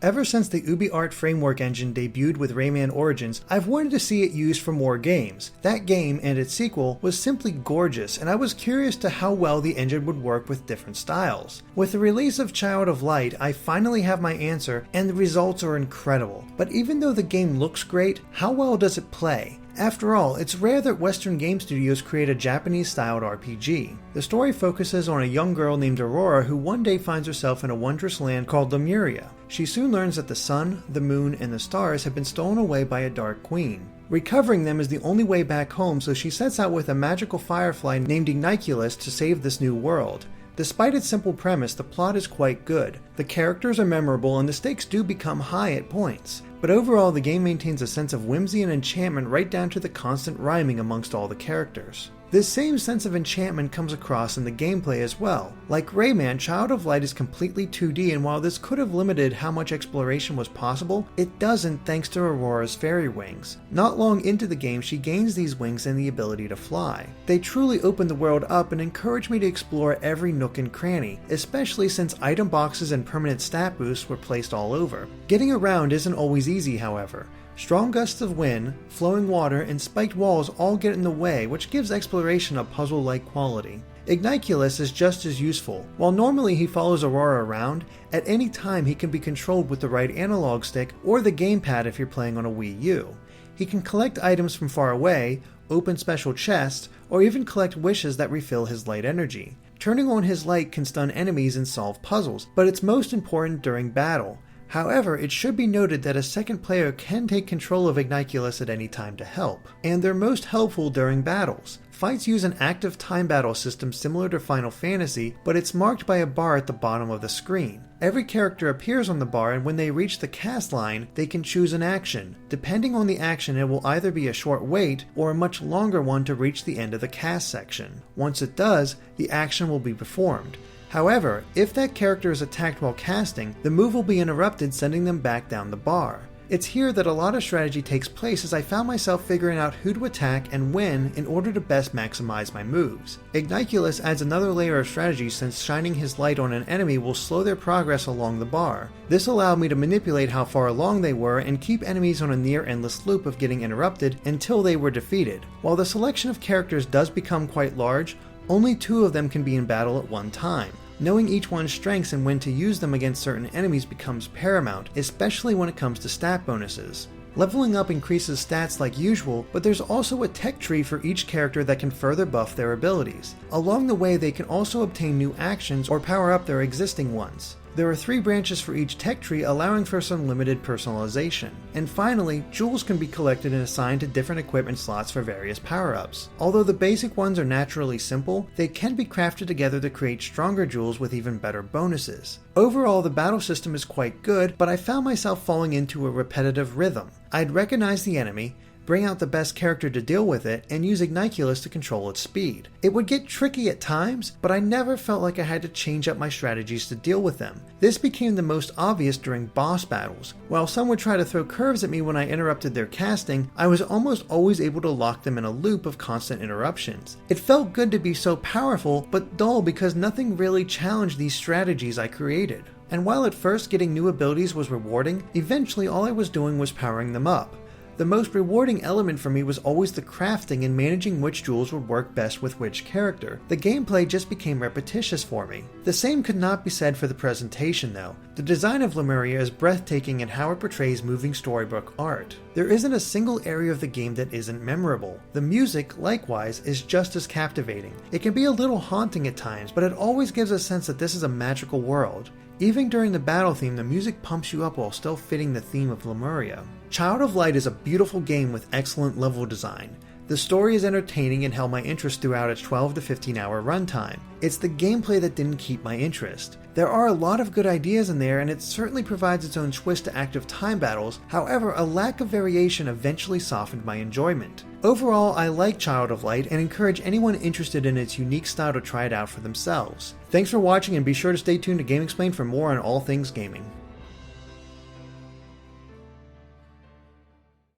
Ever since the UbiArt framework engine debuted with Rayman Origins, I've wanted to see it used for more games. That game and its sequel was simply gorgeous, and I was curious to how well the engine would work with different styles. With the release of Child of Light, I finally have my answer, and the results are incredible. But even though the game looks great, how well does it play? After all, it's rare that Western game studios create a Japanese-styled RPG. The story focuses on a young girl named Aurora who one day finds herself in a wondrous land called Lemuria. She soon learns that the sun, the moon, and the stars have been stolen away by a dark queen. Recovering them is the only way back home, so she sets out with a magical firefly named Igniculus to save this new world. Despite its simple premise, the plot is quite good. The characters are memorable and the stakes do become high at points. But overall, the game maintains a sense of whimsy and enchantment right down to the constant rhyming amongst all the characters. This same sense of enchantment comes across in the gameplay as well. Like Rayman, Child of Light is completely 2D, and while this could have limited how much exploration was possible, it doesn't thanks to Aurora's fairy wings. Not long into the game, she gains these wings and the ability to fly. They truly open the world up and encourage me to explore every nook and cranny, especially since item boxes and permanent stat boosts were placed all over. Getting around isn't always easy, however. Strong gusts of wind, flowing water, and spiked walls all get in the way, which gives exploration a puzzle-like quality. Igniculus is just as useful. While normally he follows Aurora around, at any time he can be controlled with the right analog stick or the gamepad if you're playing on a Wii U. He can collect items from far away, open special chests, or even collect wishes that refill his light energy. Turning on his light can stun enemies and solve puzzles, but it's most important during battle. However, it should be noted that a second player can take control of Igniculus at any time to help, and they're most helpful during battles. Fights use an active time battle system similar to Final Fantasy, but it's marked by a bar at the bottom of the screen. Every character appears on the bar, and when they reach the cast line, they can choose an action. Depending on the action, it will either be a short wait or a much longer one to reach the end of the cast section. Once it does, the action will be performed. However, if that character is attacked while casting, the move will be interrupted, sending them back down the bar. It's here that a lot of strategy takes place, as I found myself figuring out who to attack and when in order to best maximize my moves. Igniculus adds another layer of strategy, since shining his light on an enemy will slow their progress along the bar. This allowed me to manipulate how far along they were and keep enemies on a near endless loop of getting interrupted until they were defeated. While the selection of characters does become quite large, only 2 of them can be in battle at one time. Knowing each one's strengths and when to use them against certain enemies becomes paramount, especially when it comes to stat bonuses. Leveling up increases stats like usual, but there's also a tech tree for each character that can further buff their abilities. Along the way, they can also obtain new actions or power up their existing ones. There are 3 branches for each tech tree, allowing for some limited personalization. And finally, jewels can be collected and assigned to different equipment slots for various power-ups. Although the basic ones are naturally simple, they can be crafted together to create stronger jewels with even better bonuses. Overall, the battle system is quite good, but I found myself falling into a repetitive rhythm. I'd recognize the enemy, bring out the best character to deal with it, and use Igniculus to control its speed. It would get tricky at times, but I never felt like I had to change up my strategies to deal with them. This became the most obvious during boss battles. While some would try to throw curves at me when I interrupted their casting, I was almost always able to lock them in a loop of constant interruptions. It felt good to be so powerful, but dull because nothing really challenged these strategies I created. And while at first getting new abilities was rewarding, eventually all I was doing was powering them up. The most rewarding element for me was always the crafting and managing which jewels would work best with which character. The gameplay just became repetitious for me. The same could not be said for the presentation though. The design of Lemuria is breathtaking in how it portrays moving storybook art. There isn't a single area of the game that isn't memorable. The music, likewise, is just as captivating. It can be a little haunting at times, but it always gives a sense that this is a magical world. Even during the battle theme, the music pumps you up while still fitting the theme of Lemuria. Child of Light is a beautiful game with excellent level design. The story is entertaining and held my interest throughout its 12 to 15 hour runtime. It's the gameplay that didn't keep my interest. There are a lot of good ideas in there, and it certainly provides its own twist to active time battles. However, a lack of variation eventually softened my enjoyment. Overall, I like Child of Light and encourage anyone interested in its unique style to try it out for themselves. Thanks for watching, and be sure to stay tuned to GameXplain for more on all things gaming.